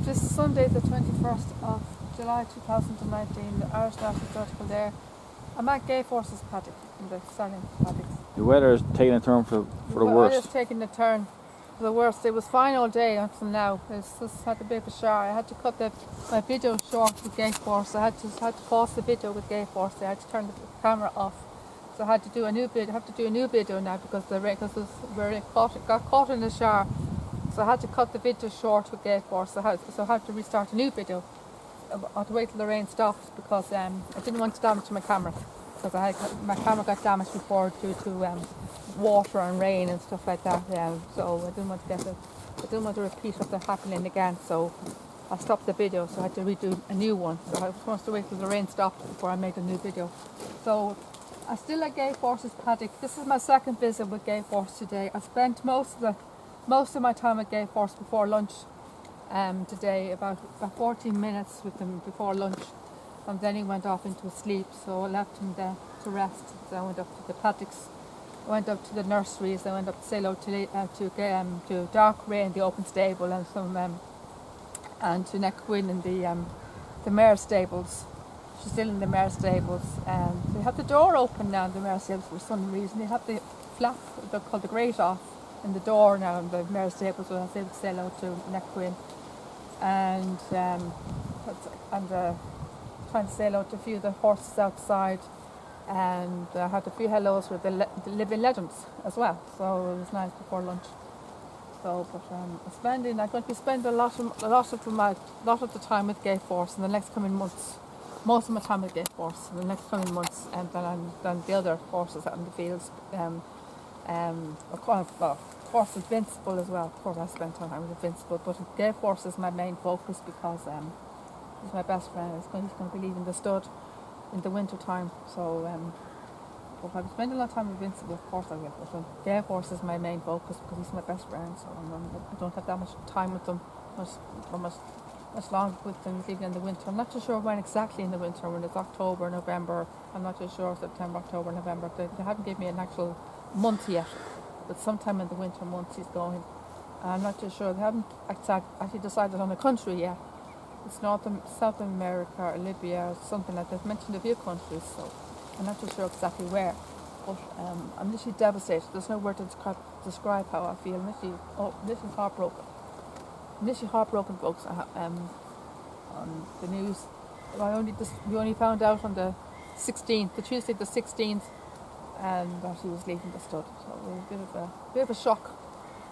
This Sunday, the 21st of July 2019, the Irish National Theatre there. I'm at Gay Forces paddock, in the Stallion paddock. The weather is taking a turn for the Well, worst. it is taking a turn for the worst. It was fine all day until now. It's just had a bit of a shower. I had to cut my video short with Gay Force. I had to pause the video with Gay Force. I had to turn the camera off. So I had to do a new video. I have to do a new video now because got caught in the shower. So I had to cut the video short with Gay Force. So I had to restart a new video. I had to wait till the rain stopped because I didn't want to damage my camera, because my camera got damaged before due to water and rain and stuff like that. So I didn't want to repeat of that happening again. So I stopped the video. So I had to redo a new one. So I was supposed to wait till the rain stopped before I made a new video. So I'm still at Gay Forces paddock. This is my second visit with Gay Force today. I spent most of my time at Gay Force before lunch. Today, about 14 minutes with him before lunch, and then he went off into a sleep, so I left him there to rest. So I went up to the paddocks, I went up to the nurseries, I went up to say hello to Dark Ray in the open stable, and to Neck Gwyn in the mare stables. She's still in the mare stables, and they have the door open now in the mare stables for some reason. They have the flap, they're called the grate off, in the door now in the mare stables, so I was able to say hello to Neck Gwyn. And trying to say hello to a few of the horses outside, and I had a few hellos with the living legends as well, so it was nice before lunch. So, but I'm going to be spending a lot of the time with Gay Force in the next coming months. Most of my time with Gay Force in the next coming months, and then the other horses out in the fields. Of course, Invincible as well. Of course, I spent time with Invincible, but Gay Force is my main focus because he's my best friend. He's going to be leaving the stud in the winter time. So, if I'm spending a lot of time with Invincible, of course I will. But Gay Force is my main focus because he's my best friend. So I don't have that much time with them, much longer with them even in the winter. I'm not too sure when exactly in the winter. When it's October, November. I'm not too sure. September, October, November. They haven't given me an actual month yet. But sometime in the winter months he's going. I'm not too sure. They haven't actually decided on a country yet. It's South America or Libya or something like that. They've mentioned a few countries, so I'm not too sure exactly where. But I'm literally devastated. There's no word to describe how I feel. Literally heartbroken. Literally heartbroken, folks. On the news, we only found out on the 16th, the Tuesday the 16th. And that he was leaving the stud, so it was a bit of a shock.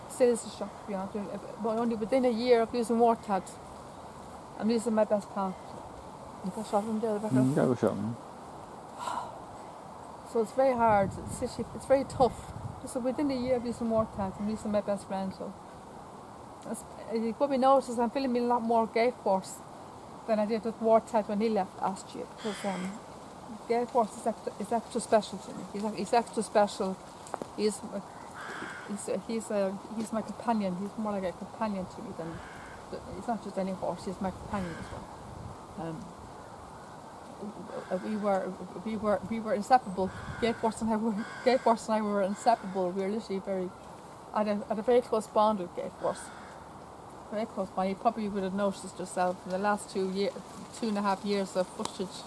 Still is a shock, to be honest. But only within a year of losing Wartad, I'm losing my best pal. You got shot in there, Yeah, I was shot. So it's very hard. It's very tough. So within a year of losing Wartad, I'm losing my best friend. So you probably noticed I'm feeling a lot more Gay Force than I did with Wartad when he left last year, because Gay Force is extra special to me. He's extra special. He's my companion. He's more like a companion to me than he's not just any horse. He's my companion as well. We were inseparable. Gay Force and I were inseparable. We were literally had a very close bond with Gay Force. Very close bond. You probably would have noticed yourself in the last 2.5 years of footage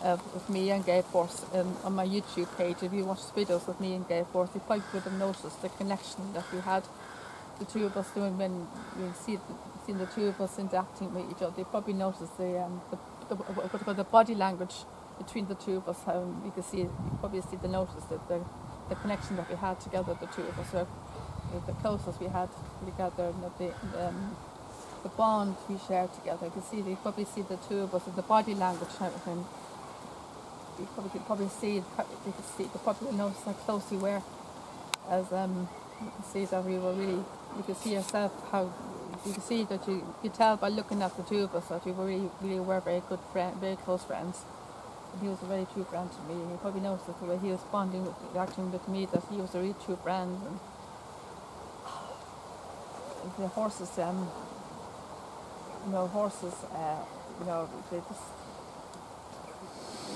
of me and Gay Force on my YouTube page. If you watch videos of me and Gay Force, you probably would have noticed the connection that we had, the two of us doing when you see the two of us interacting with each other. You probably noticed the body language between the two of us. How you probably notice that the connection that we had together, the two of us, the closest we had together, the bond we shared together. You probably see the two of us in the body language and everything. You could probably notice how close we were, as you can see that we were really. You could see yourself how you could see that you could tell by looking at the two of us that we really were very good friends, very close friends. And he was a very true friend to me. You probably noticed that the way he was acting with me, that he was a really true friend. And the horses, they just.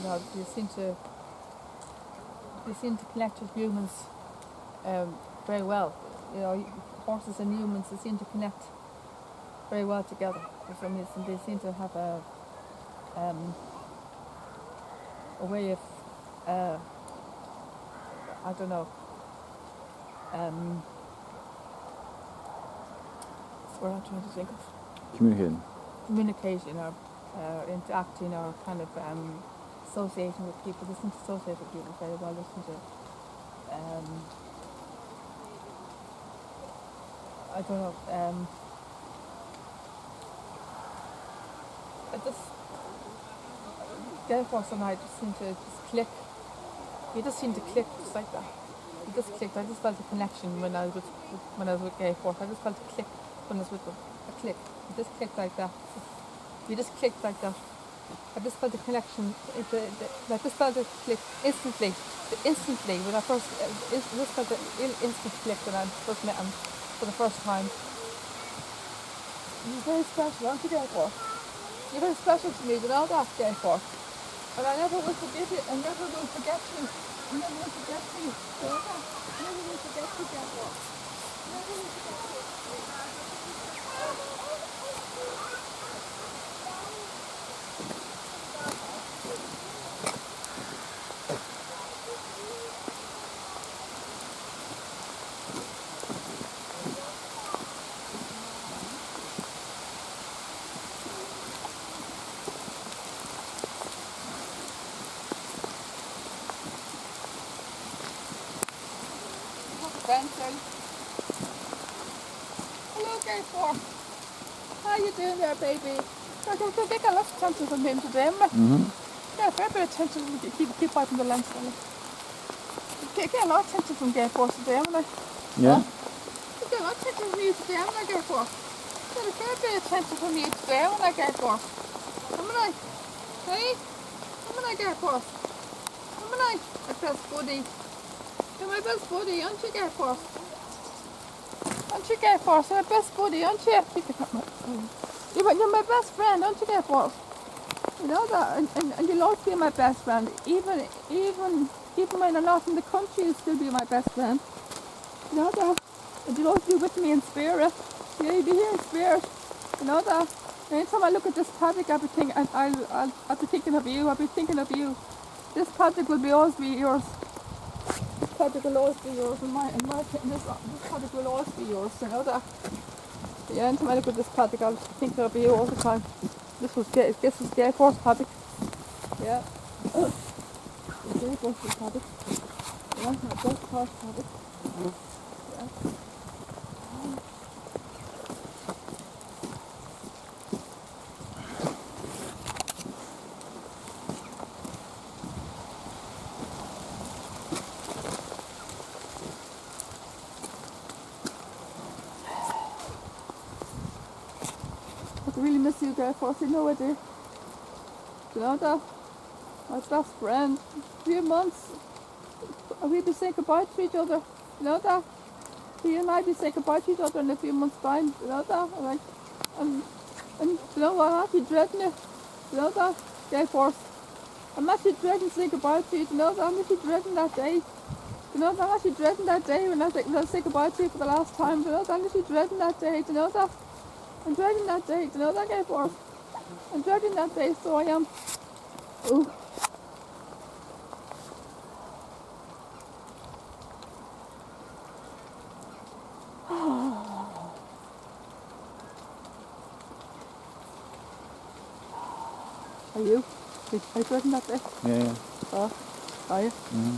They seem to connect with humans very well. Horses and humans, they seem to connect very well together. For some reason, they seem to have a way of, I don't know, that's what I'm trying to think of. Communicating. Communicating or interacting or kind of associating with people. They seem to associate with people very well. They seem to, I don't know, I just, Gale Force and I just seem to just click. We just seem to click just like that. We just clicked. I just felt a connection when I was with Gale Force. I just felt a click when I was with them. A click. We just clicked like that. We just clicked like that. I just felt a connection. I just felt a click instantly. Instantly when I first, just felt an instant click when I first met him for the first time. He's very special, aren't you, Gale Force? You're very special to me, you know that, Gale Force. And I never will forget it. I never will forget you. I never will forget you. You know that? I never will forget you, Gale Force. Never will forget you. Benson. Hello, Gale Force. How you doing there, baby? I got lots of attention from him today, haven't I? Mm-hmm. Yeah, a fair bit of attention. Keep wiping the lens, fella. Get a lot of attention from Gale Force today, haven't I? Yeah. You get a lot of attention from you today, haven't I, Gale Force? Got a fair bit of attention from you today, haven't I, Gale Force? Haven't I? Hey? Haven't I, Gale Force? Haven't I? My best buddy. You're my best buddy, aren't you, Gale Force? Aren't you, Gale Force? You're my best buddy, aren't you? You're my best friend, aren't you, Gale Force? You know that, and you'll always be my best friend. Even when I'm not in the country, you'll still be my best friend. You know that, and you'll always be with me in spirit. Yeah, you'll be here in spirit. You know that. Anytime I look at this project, I'll be thinking of you. I'll be thinking of you. This project will always be yours. This project will always be yours, and this project will always be yours. You know that. Yeah, anytime I look at this project, I'll think of you all the time. This was Gale Force project. Yeah. Gale Force project. Yeah, my best Force project. Yeah. I really miss you, Gale Force. You know I do. You know that? My best friend. A few months. We'll be saying goodbye to each other. You know that? You and I be saying goodbye to each other in a few months' time. You know that? And you know what? I'm actually dreading it. You know that? Gale Force. I'm actually dreading saying goodbye to you. You know that? I'm actually dreading that day. You know that? I'm actually dreading that day when I say goodbye to you for the last time. You know that? I'm actually dreading that day. Do you know that? I'm dreading that day. Do you know that, Gale Force? I'm dreading that day, so I am. Ooh. Are you? Are you dreading that day? Yeah. Oh, are you? Mm-hmm.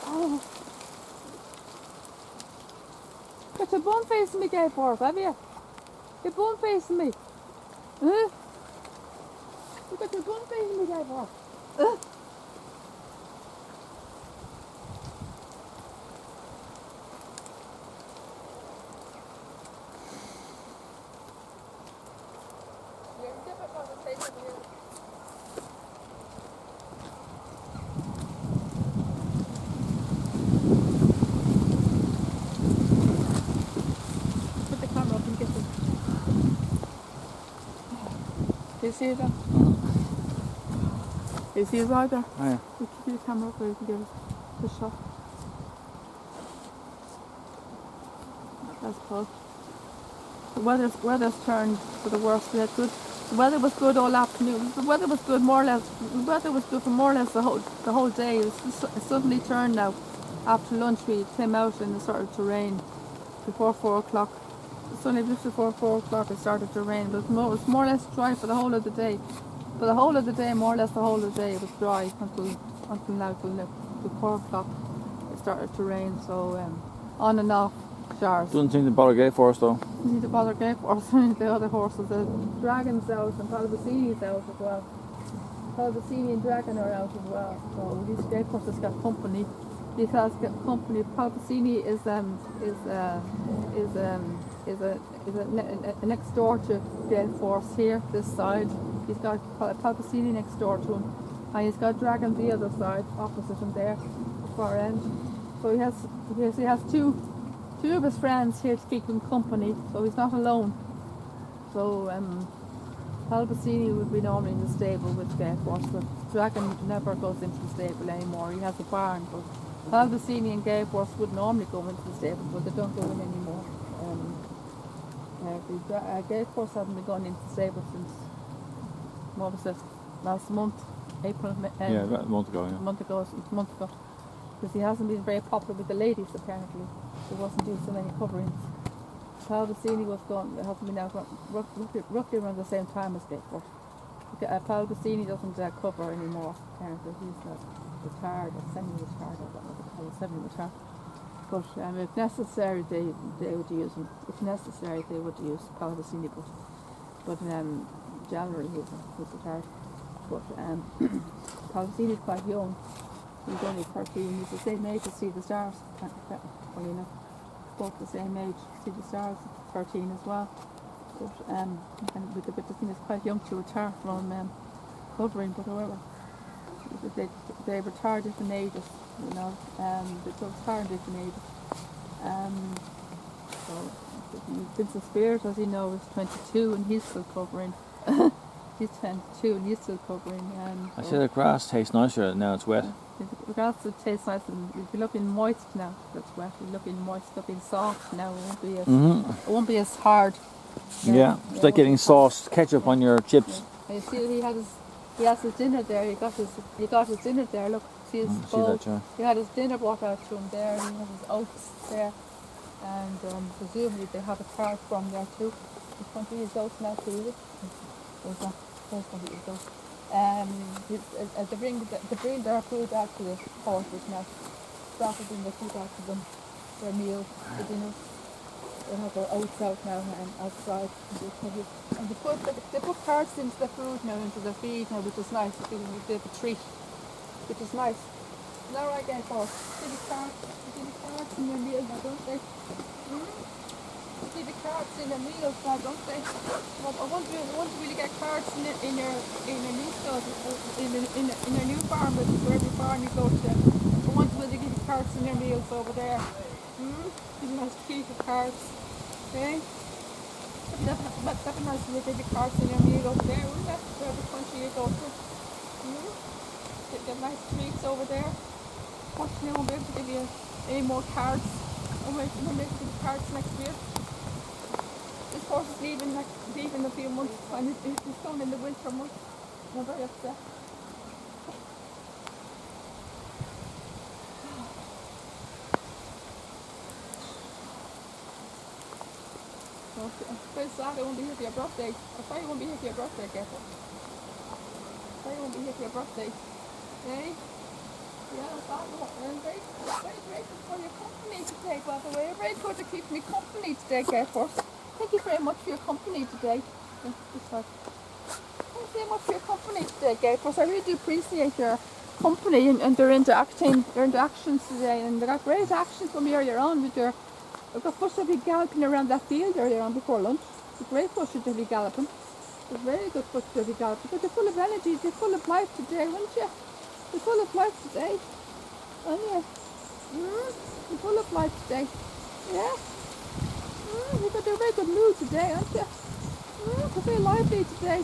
Oh. Got your bone facing me, Gale Force, have you? Your bone facing me. Huh? You got your bone facing me, Gale Force. Put the camera up and get it. Do you see it there? Do you see it right there? Oh, yeah. You keep the camera up so you can get it. The shot. I suppose. The weather's turned for the worse. We had good. The weather was good all afternoon. The weather was good more or less. The weather was good for more or less the whole day. It suddenly turned now. After lunch, we came out and it started to rain before 4 o'clock. Suddenly, just before 4 o'clock, it started to rain. But it was more or less dry for the whole of the day. For the whole of the day, more or less the whole of the day, it was dry until now, till 4 o'clock. It started to rain. So on and off showers. Doesn't seem to bother Gay Force though. Need to bother Gay Force. The other horses, the Dragon's out and Palbacini's out as well. Palbacini and Dragon are out as well. So these Gay Forces got company. These has got company. Palbacini is next door to Gay Force here, this side. He's got Palbacini next door to him, and he's got Dragon the other side, opposite him there, the far end. So he has two of his friends here to keep him company, so he's not alone. So Palbacini would be normally in the stable with Gay Force, but Dragon never goes into the stable anymore. He has a barn, but Palbacini and Gay Force would normally go into the stable, but they don't go in anymore. Gay Force hasn't been going into the stable since, what was it, last month, April? Yeah, about a month ago. Yeah. A month ago, because he hasn't been very popular with the ladies apparently. He wasn't doing so many coverings. Palbacini was gone, hasn't been out roughly around the same time as Gay Force. Palbacini doesn't cover anymore apparently. He's not retired or semi-retired, I don't know what they call it, semi-retired. But if necessary, they would use him. If necessary, they would use Palbacini, but generally he's retired. But Palbacini is quite young. He's only 13. He's the same age as See the Stars. Funny enough, both the same age. See the Stars, 13 as well. But and with the thing is quite young to retire from covering. But however, they retire different ages. You know, they retire in different ages. So Vincent Spears, as you know, is 22 and he's still covering. He's 22 and he's still covering. I say the grass tastes nicer now it's wet. The grass would taste nice, and if you're looking moist now, that's wet. You're looking moist, looking soft now. It won't be as hard. Yeah, it's like getting sauce, ketchup on your chips. Yeah. You see, he has his dinner there. He got his dinner there. Look, see his bowl. He had his dinner brought out to him there, and he has his oats there. And presumably they have a card from there too. He's going to use oats now too. There's going to use oats. They bring their food out to the horses now. Started bringing their food out to them, their meal, the dinner. They have their oats out now and outside. And they put cards into the food now, into the feed now, which is nice. They give them a bit of a treat, which is nice. Now I get for see the cards in their meal now, don't they? See the cards in their meals now, don't they? Well, I want to really get cards in a new store, in a new farm, but for every farm you go to. I want to really give you cards in their meals over there. Give you a nice treat of cards. Okay? That'd be nice to give you cards in their meal over there, wouldn't it? For every country you go to. Get nice treats over there. Fortunately, I won't be able to give you any more cards. I'm waiting to give you cards next year. This horse is leaving in a few months, and he's coming in the winter months. I'm very upset. I'm very sad I won't be here for your birthday. I'm sorry I won't be here for your birthday, Gaffer. Sorry I won't be here for your birthday. Okay? Yeah, I'm very grateful for your company today, by the way. You're very good to keep me company today, Gaffer. Thank you very much for your company today. Thank you very much for your company today, Gaffer. I really do appreciate your company and their interactions today, and they got great actions from you earlier on with your. I've got first to be galloping around that field earlier on before lunch. It's a great push to be galloping. It's a very good push to be galloping. But you're full of energy, you're full of life today, weren't you? You're full of life today. Aren't you? You're full of life today. Yeah? You've got a very good mood today, aren't you? You're very lively today.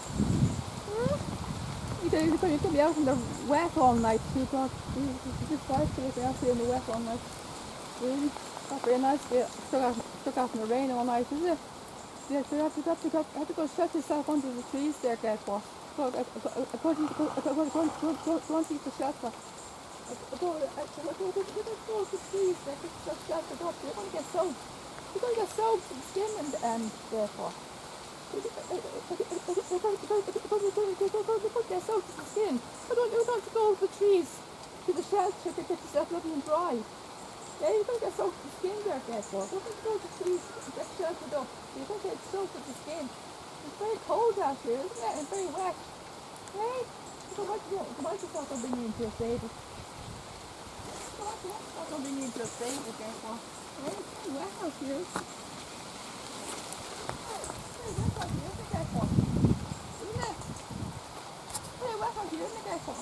You're going to be out in the wet all night, 2 o'clock. It's just nice to be out here in the wet all night. Really? Not very nice. Yeah, took out in the rain all night, is it? Yeah, so you have to go shut yourself under the trees there, Gateway. Go to the shelter. Go to the trees there, get yourself sheltered up. You're going to get soaked. You're going to get soaked to the skin and therefore. You're going to get soaked to the skin. You're going to go to the trees, to the shelter to get yourself lovely and dry. Yeah, you're going to get soaked to the skin there, therefore. You're going to go to the trees and get sheltered up. You're going to get soaked to the skin. It's very cold out here, isn't it? And very wet. Hey, so what you might just have to bring you into a stable. So what you have to bring you into a stable, therefore. Hey, it's very wet out here. Very wet out here, isn't it, therefore? Isn't it? Very wet out here, isn't it, therefore?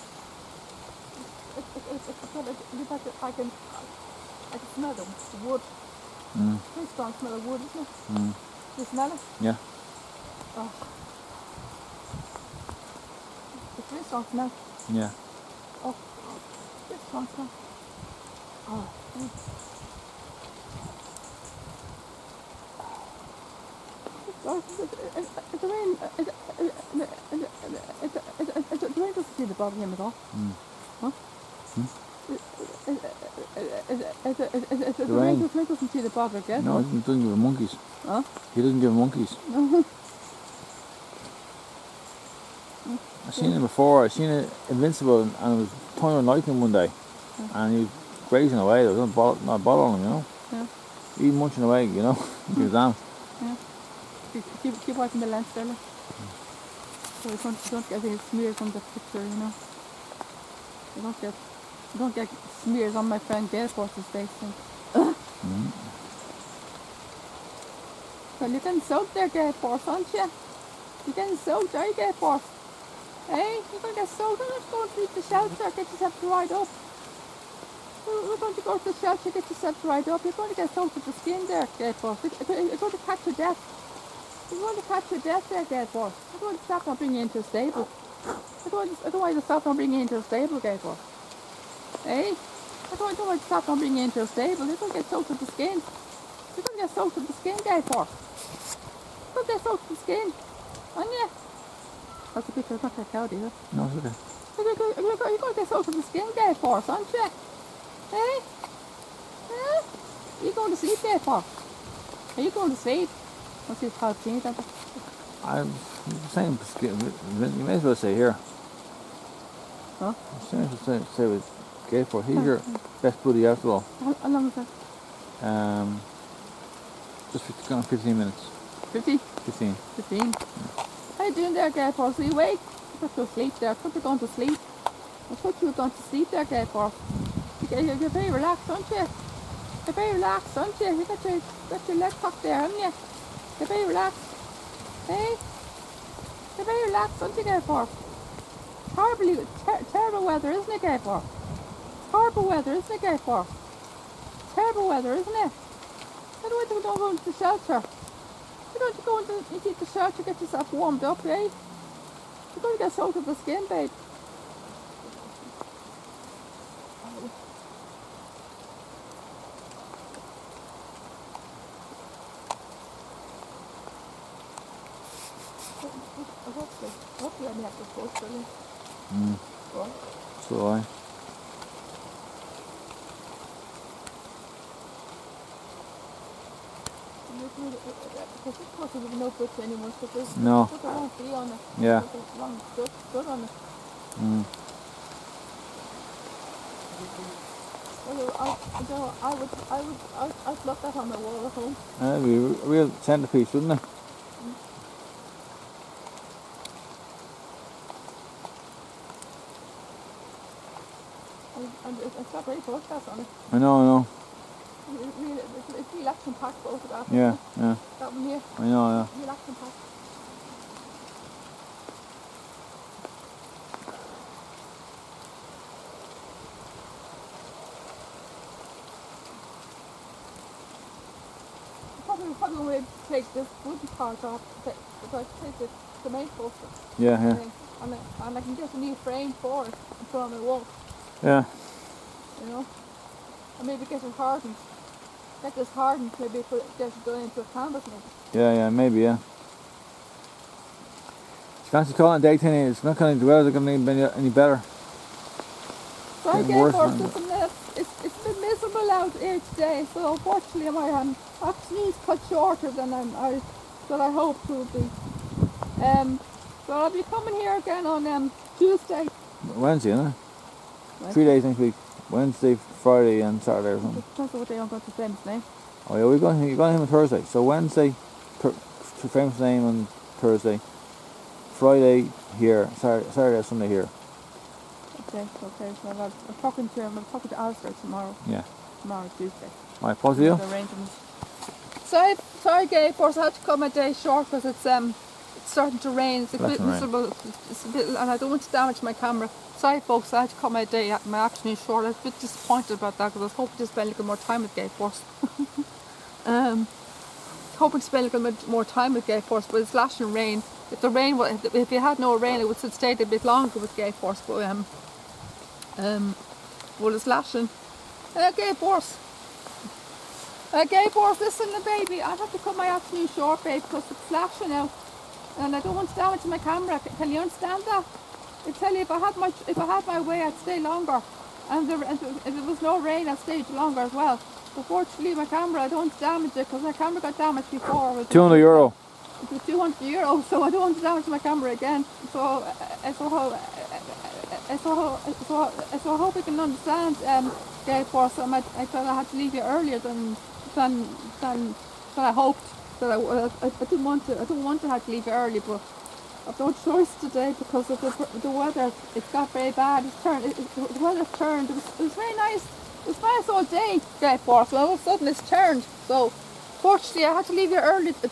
I can smell the wood. Very strong smell of wood, isn't it? You smell it? Yeah. Oh. It's very strong smell. Yeah. Oh, very strong smell. Oh. The rain doesn't seem to bother him at all. Huh? The rain doesn't seem to bother again. No, he doesn't give him monkeys. Huh? He doesn't give him monkeys. I've seen him before. I've seen it Invincible, and it was thunder and lightning one day, and he was grazing away. There was not a bottle on him, you know. Yeah. He was munching away, you know. He was down. Yeah. Keep wiping the lens there, look. So you don't get any smears on the picture, you know. You don't get smears on my friend Galeforce's face. Well, you're getting soaked there, Galeforce, aren't you? You're getting soaked, are you, Galeforce? Hey, you're going to get soaked. You're not going to the shelter, get yourself dried up. We're going to go to the shelter, get yourself dried up. You're going to get soaked to the skin there, Galeforce. You're going to catch your death. You're going to catch your death there, Galeforce. I'm going to stop and bring you into a stable. I don't want to stop and bring you into a stable, Galeforce. Hey, I don't want to stop and bring you into a stable. You're going to get soaked to the skin. You're going to get soaked to the skin, Galeforce. You're going to get soaked to the skin. Aren't you? That's a picture of not that cloudy, is it? No, it's okay. You're going to get soaked to the skin, Galeforce, aren't you? Hey? Huh? Are you going to sleep, Galeforce? Are you going to sleep? What's his hot jeans, aren't you? I'm saying, you may as well say here. Huh? You may as well say with Gayford. He's your best buddy after all. How long is that? Just 15 minutes. 50? 15. 15. How you doing there, Gayforce? Are you awake? I thought you were asleep there. I thought you were going to sleep. I thought you were going to sleep there, Gayforce. You're very relaxed, aren't you? You're very relaxed, aren't you? You got your leg cocked there, haven't you? You're very relaxed. Hey? You're very relaxed, aren't you, Gayforce? Terrible weather, isn't it, Gayforce? Horrible weather, isn't it, Gayforce? Terrible weather, isn't it? I don't want to go into the shelter. You don't want to go into the shelter, get yourself warmed up, eh? You're going to get soaked to the skin, babe. Hopefully I have to post for you. Right. So I. Because this course is no good anymore, so there's No. put the wrong fee on it. Yeah. Put the wrong good on it. I'd love that on my wall at home. That'd be a real centerpiece, wouldn't it? And it's got great photographs on it. I know. It's real action-packed photographs. Yeah. That one here. I know. Real action-packed. Probably would take this wooden part off, take the main poster. Yeah. And I can get a new frame for it and put on my wall, Yeah. you know. And maybe get it hardened. get this hardened, maybe get it going into a canvas maybe. Yeah, maybe, yeah. She fancy calling it day 10. It's not kind of the weather's going to be any better. So I Getting gave worse, for man. it's a bit miserable out here today, so unfortunately my afternoon's cut shorter than I hoped it would be. So I'll be coming here again on Tuesday. Wednesday, isn't it? Right. 3 days next week. Wednesday, Friday and Saturday or something. Depends on what day I'm going to famous name. Oh yeah, you got him on Thursday. So Wednesday, famous name on Thursday. Friday here, Saturday, Sunday here. Okay. So I'm talking to Alistair tomorrow. Yeah. Tomorrow, Tuesday. Alright, positive. The arrangements. Sorry, Gay, for I had to come a day short because it's starting to rain. It's a bit miserable. It's a bit, and I don't want to damage my camera. Sorry, folks, I had to come a day. My afternoon short. I was a bit disappointed about that because I was hoping to spend a little more time with Gay Force. Hoping to spend a little bit more time with Gay Force, but it's lashing rain. If you had no rain, it would have stayed a bit longer with Gay Force. But well, it's lashing. Gay Force. Gay Force, listen, baby. I have to cut my afternoon short, babe, because it's flashing out, and I don't want to damage my camera. Can you understand that? I tell you, if I had my way, I'd stay longer, and if there was no rain, I'd stay longer as well. But fortunately, my camera, I don't want to damage it because my camera got damaged before. €200. It was €200, so I don't want to damage my camera again. So I hope you can understand, Gay Force. I thought I had to leave you earlier than I hoped. That I didn't want to. I don't want to have to leave you early, but I've no choice today because of the weather. It got very bad. The weather's turned. It was very nice. It was nice all day, Gay Force. Well, all of a sudden it's turned. So fortunately, I had to leave you early. Then